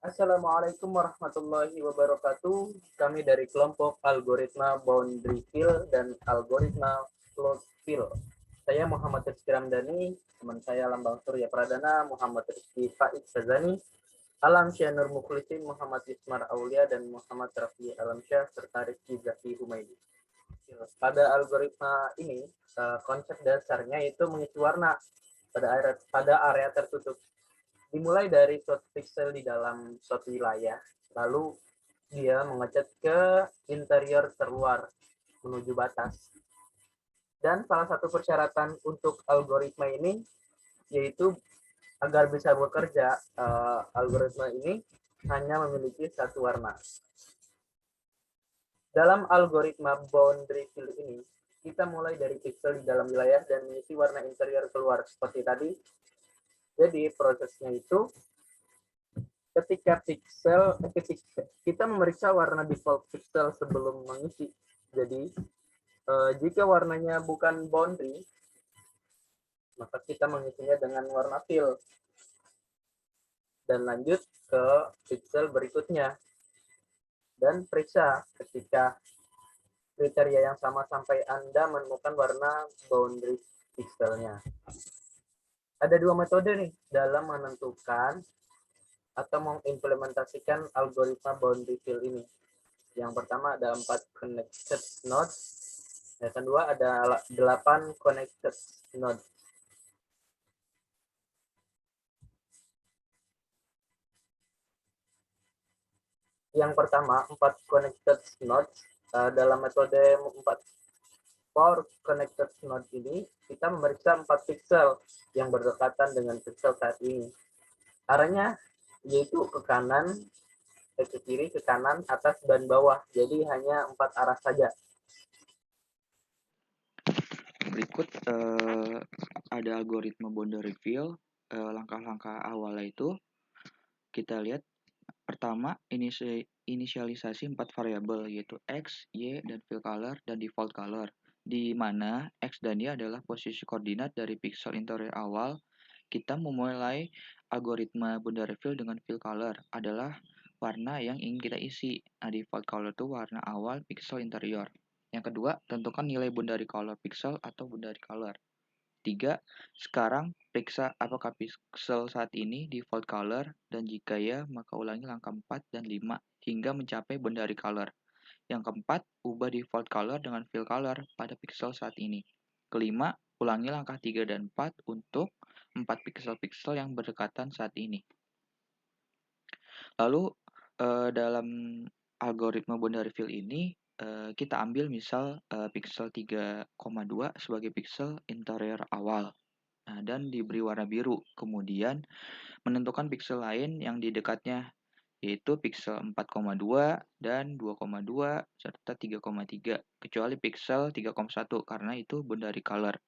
Assalamualaikum warahmatullahi wabarakatuh. Kami dari kelompok algoritma boundary fill dan algoritma closed fill. Saya Muhammad Rizky Ramdhani, teman saya Lambang Surya Pradana, Muhammad Rizky Faid Sazani, Alam Nur Mukhlisin, Muhammad Ismar Aulia, dan Muhammad Rafi Alamsyah, serta Rizky Zaki Humaydi. Pada algoritma ini, konsep dasarnya itu mengisi warna pada area tertutup. Dimulai dari suatu pixel di dalam suatu wilayah, lalu dia mengecat ke interior terluar menuju batas. Dan salah satu persyaratan untuk algoritma ini yaitu agar bisa bekerja, algoritma ini hanya memiliki satu warna. Dalam algoritma boundary fill ini, kita mulai dari pixel di dalam wilayah dan mengisi warna interior keluar seperti tadi. Jadi prosesnya itu ketika kita memeriksa warna default pixel sebelum mengisi. Jadi jika warnanya bukan boundary, maka kita mengisinya dengan warna fill dan lanjut ke pixel berikutnya dan periksa ketika kriteria yang sama sampai Anda menemukan warna boundary pixelnya. Ada dua metode nih dalam menentukan atau mengimplementasikan algoritma boundary fill ini. Yang pertama ada 4 connected nodes, yang kedua ada 8 connected nodes. Yang pertama 4 connected nodes, dalam metode 4 for connected node ini kita memeriksa 4 pixel yang berdekatan dengan pixel saat ini. Arahnya yaitu ke kanan, ke kiri, ke kanan, atas, dan bawah. Jadi hanya 4 arah saja. Berikut ada algoritma boundary fill. Langkah-langkah awalnya itu kita lihat. Pertama, inisialisasi 4 variabel yaitu X, Y, dan fill color dan default color, di mana X dan Y adalah posisi koordinat dari pixel interior awal. Kita memulai algoritma boundary fill dengan fill color adalah warna yang ingin kita isi. Nah, default color itu warna awal pixel interior. Yang kedua, tentukan nilai boundary color pixel atau boundary color. 3. Sekarang periksa apakah pixel saat ini default color, dan jika ya, maka ulangi langkah 4 dan 5 hingga mencapai boundary color. Yang keempat, ubah default color dengan fill color pada pixel saat ini. Kelima, ulangi langkah 3 dan 4 untuk 4 pixel-pixel yang berdekatan saat ini. Lalu dalam algoritma boundary fill ini kita ambil misal pixel 3,2 sebagai pixel interior awal. Nah, dan diberi warna biru. Kemudian menentukan pixel lain yang di dekatnya, yaitu pixel 4,2 dan 2,2 serta 3,3, kecuali pixel 3,1 karena itu boundary color.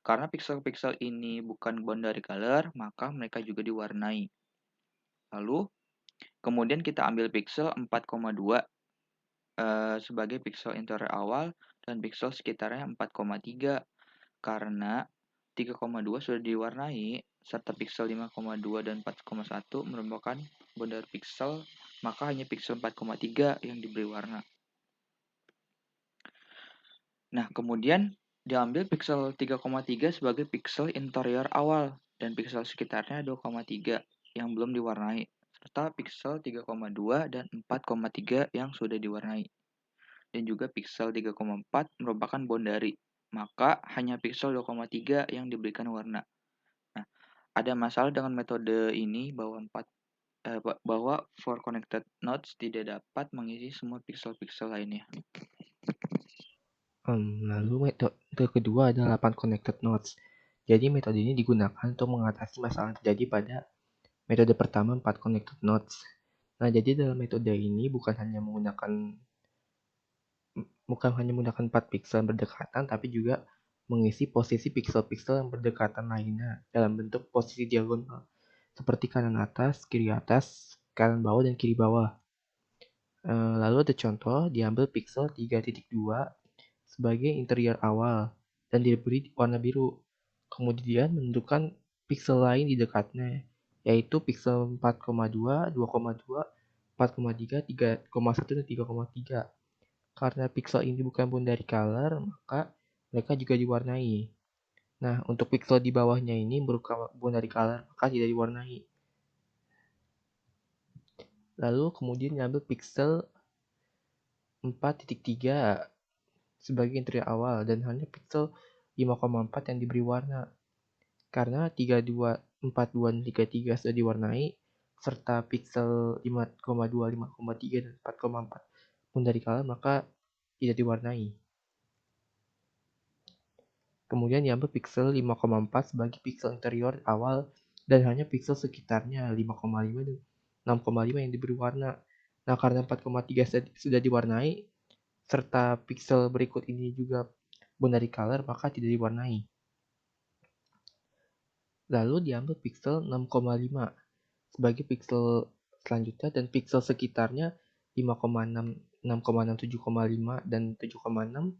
Karena pixel-pixel ini bukan boundary color, maka mereka juga diwarnai. Lalu kemudian kita ambil pixel 4,2 sebagai pixel interior awal dan pixel sekitarnya 4,3 karena 3,2 sudah diwarnai serta pixel 5,2 dan 4,1 merupakan boundary pixel, maka hanya pixel 4,3 yang diberi warna. Nah, kemudian diambil pixel 3,3 sebagai pixel interior awal dan pixel sekitarnya 2,3 yang belum diwarnai, serta pixel 3,2 dan 4,3 yang sudah diwarnai. Dan juga pixel 3,4 merupakan boundary, maka hanya pixel 2,3 yang diberikan warna. Nah, ada masalah dengan metode ini bahwa for connected nodes tidak dapat mengisi semua pixel-pixel lainnya. Lalu metode kedua adalah 8 connected nodes. Jadi metode ini digunakan untuk mengatasi masalah yang terjadi pada metode pertama 4 connected nodes. Nah, jadi dalam metode ini bukan hanya menggunakan 4 pixel berdekatan, tapi juga mengisi posisi pixel-pixel yang berdekatan lainnya dalam bentuk posisi diagonal, seperti kanan atas, kanan bawah, dan kiri bawah. Lalu ada contoh, diambil pixel 3.2 sebagai interior awal dan diberi warna biru. Kemudian menentukan pixel lain di dekatnya, yaitu pixel 4,2, 2,2, 4,3, 3,1, dan 3,3. Karena pixel ini bukan boundary color, maka mereka juga diwarnai. Nah, untuk pixel di bawahnya ini merupakan boundary color, maka tidak diwarnai. Lalu kemudian diambil pixel 4.3 sebagai interior awal dan hanya pixel 5,4 yang diberi warna. Karena 32, 42, dan 33 sudah diwarnai, serta pixel 5,2, 5,3, dan 4,4 boundary color, maka tidak diwarnai. Kemudian diambil pixel 5,4 sebagai pixel interior awal dan hanya pixel sekitarnya 5,5 dan 6,5 yang diberi warna. Nah, karena 4,3 sudah diwarnai, serta pixel berikut ini juga boundary color, maka tidak diwarnai. Lalu diambil pixel 6,5 sebagai pixel selanjutnya dan pixel sekitarnya 5,6, 6,6, 7,5, dan 7,6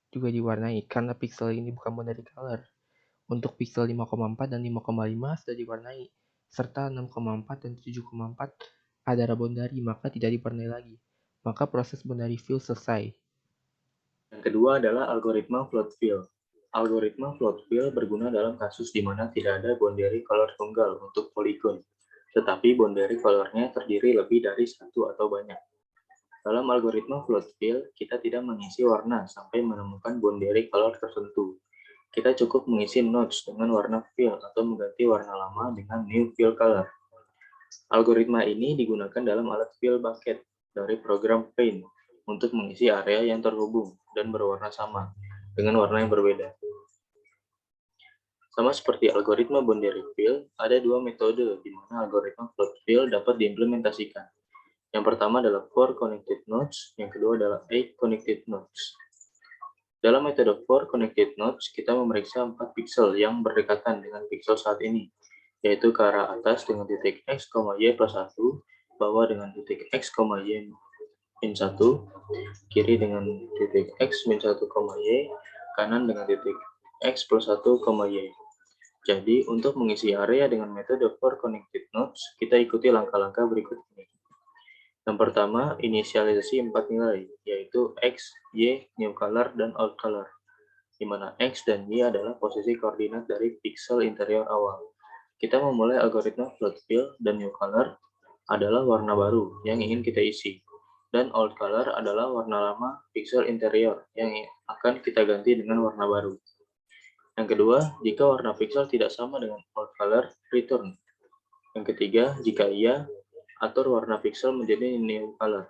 juga diwarnai karena pixel ini bukan boundary color. Untuk pixel 5,4 dan 5,5 sudah diwarnai, serta 6,4 dan 7,4 adalah boundary, maka tidak diwarnai lagi. Maka proses boundary fill selesai. Yang kedua adalah algoritma float fill. Algoritma float fill berguna dalam kasus di mana tidak ada boundary color tunggal untuk poligon, tetapi boundary colornya terdiri lebih dari satu atau banyak. Dalam algoritma float fill, kita tidak mengisi warna sampai menemukan boundary color tertentu. Kita cukup mengisi nodes dengan warna fill atau mengganti warna lama dengan new fill color. Algoritma ini digunakan dalam alat fill bucket dari program Paint untuk mengisi area yang terhubung dan berwarna sama dengan warna yang berbeda. Sama seperti algoritma boundary fill, ada dua metode di mana algoritma float fill dapat diimplementasikan. Yang pertama adalah 4 connected nodes, yang kedua adalah 8 connected nodes. Dalam metode 4 connected nodes, kita memeriksa 4 pixel yang berdekatan dengan pixel saat ini, yaitu ke arah atas dengan titik x, y plus 1, bawah dengan titik x, y min 1, kiri dengan titik x min 1, y, kanan dengan titik x plus 1, y. Jadi, untuk mengisi area dengan metode 4 connected nodes, kita ikuti langkah-langkah berikut ini. Yang pertama, inisialisasi 4 nilai, yaitu X, Y, new color, dan old color, di mana X dan Y adalah posisi koordinat dari pixel interior awal. Kita memulai algoritma float fill dan new color adalah warna baru yang ingin kita isi, dan old color adalah warna lama pixel interior yang akan kita ganti dengan warna baru. Yang kedua, jika warna pixel tidak sama dengan old color, return. Yang ketiga, jika iya, atur warna pixel menjadi new color,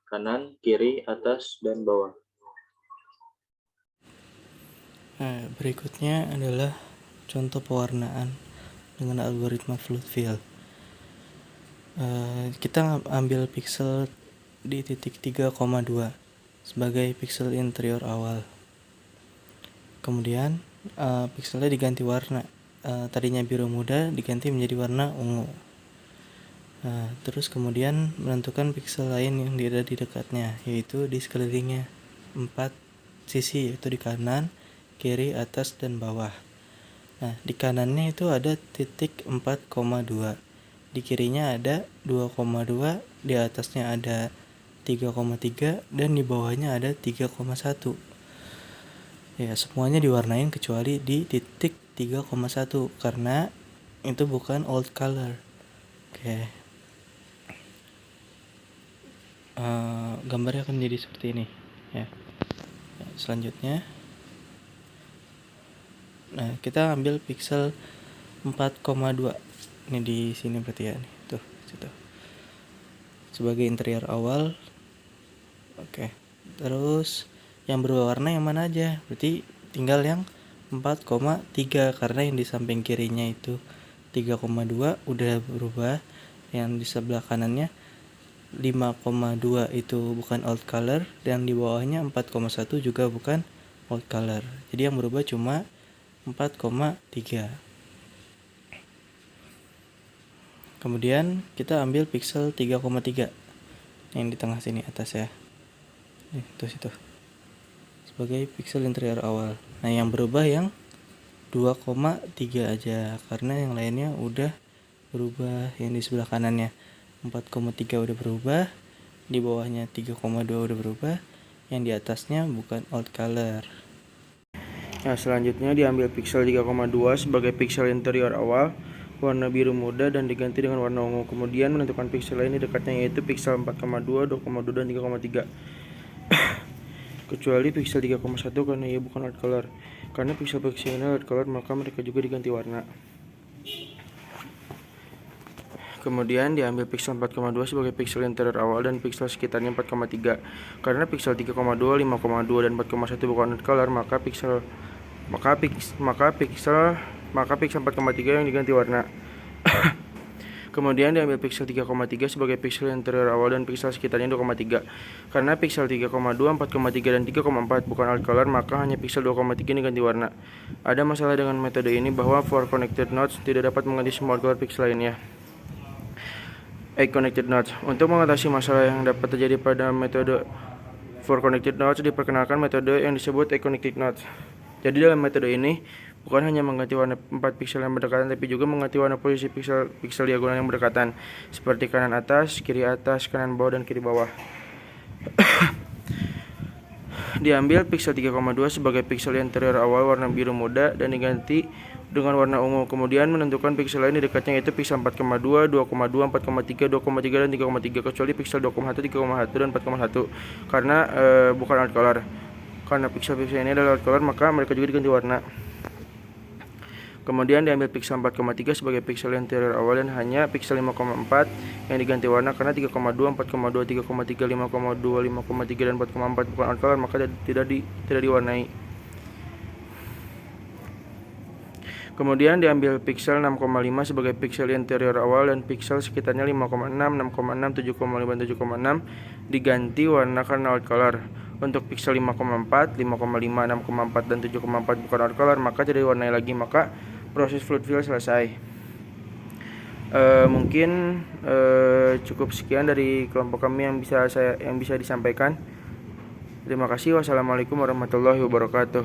kanan, kiri, atas, dan bawah. Nah, berikutnya adalah contoh pewarnaan dengan algoritma float fill. Kita ambil pixel di titik 3,2 sebagai pixel interior awal. Kemudian pixelnya diganti warna. Tadinya biru muda diganti menjadi warna ungu. Terus kemudian menentukan pixel lain yang ada di dekatnya, yaitu di sekelilingnya 4 sisi, yaitu di kanan, kiri, atas, dan bawah. Nah, di kanannya itu ada titik 4,2, di kirinya ada 2,2, di atasnya ada 3,3, dan di bawahnya ada 3,1. Ya, semuanya diwarnain kecuali di titik 3,1 karena itu bukan old color. Oke. Gambarnya akan jadi seperti ini ya. Selanjutnya, nah kita ambil pixel 4,2 ini di sini berarti ya nih, tuh situ sebagai interior awal. Oke. Terus yang berwarna yang mana aja? Berarti tinggal yang 4,3 karena yang di samping kirinya itu 3,2 udah berubah, yang di sebelah kanannya 5,2 itu bukan old color, dan di bawahnya 4,1 juga bukan old color. Jadi yang berubah cuma 4,3. Kemudian kita ambil pixel 3,3 yang di tengah sini atas ya. Itu situ. Sebagai pixel interior awal. Nah, yang berubah yang 2,3 aja karena yang lainnya udah berubah, yang di sebelah kanannya 4,3 udah berubah, di bawahnya 3,2 udah berubah, yang di atasnya bukan old color. Nah, selanjutnya diambil pixel 3,2 sebagai pixel interior awal warna biru muda dan diganti dengan warna ungu. Kemudian menentukan pixel lain di dekatnya yaitu pixel 4,2, 2,2 dan 3,3. Kecuali pixel 3,1 karena ia bukan old color. Karena pixel-pixel ini old color maka mereka juga diganti warna. Kemudian diambil pixel 4,2 sebagai pixel interior awal dan pixel sekitarnya 4,3. Karena pixel 3,2, 5,2 dan 4,1 bukan old color, maka pixel 4,3 yang diganti warna. Kemudian diambil pixel 3,3 sebagai pixel interior awal dan pixel sekitarnya 2,3. Karena pixel 3,2, 4,3 dan 3,4 bukan old color, maka hanya pixel 2,3 yang diganti warna. Ada masalah dengan metode ini bahwa for connected nodes tidak dapat mengganti semua old color pixel lainnya. Connected nodes. Untuk mengatasi masalah yang dapat terjadi pada metode for connected nodes, diperkenalkan metode yang disebut connected nodes. Jadi dalam metode ini bukan hanya mengganti warna 4 pixel yang berdekatan, tapi juga mengganti warna posisi pixel diagonal yang berdekatan, seperti kanan atas, kanan bawah, dan kiri bawah. Diambil pixel 3,2 sebagai pixel interior awal warna biru muda dan diganti dengan warna ungu. Kemudian menentukan pixel lain di dekatnya yaitu pixel 4,2, 2,2, 4,3, 2,3 dan 3,3 kecuali pixel 2,1, 3,1 dan 4,1 karena bukan old color. Karena pixel-pixel ini adalah old color maka mereka juga diganti warna. Kemudian diambil pixel 4,3 sebagai pixel interior awal dan hanya pixel 5,4 yang diganti warna karena 3,2, 4,2, 3,3, 5,2, 5,3 dan 4,4 bukan old color maka tidak diwarnai. Kemudian diambil pixel 6,5 sebagai pixel interior awal dan pixel sekitarnya 5,6, 6,6, 7,5, 7,6 diganti warna karena old color. Untuk pixel 5,4, 5,5, 6,4 dan 7,4 bukan old color maka tidak diwarnai lagi, maka proses fluid fill selesai. Mungkin cukup sekian dari kelompok kami yang bisa disampaikan. Terima kasih. Wassalamualaikum warahmatullahi wabarakatuh.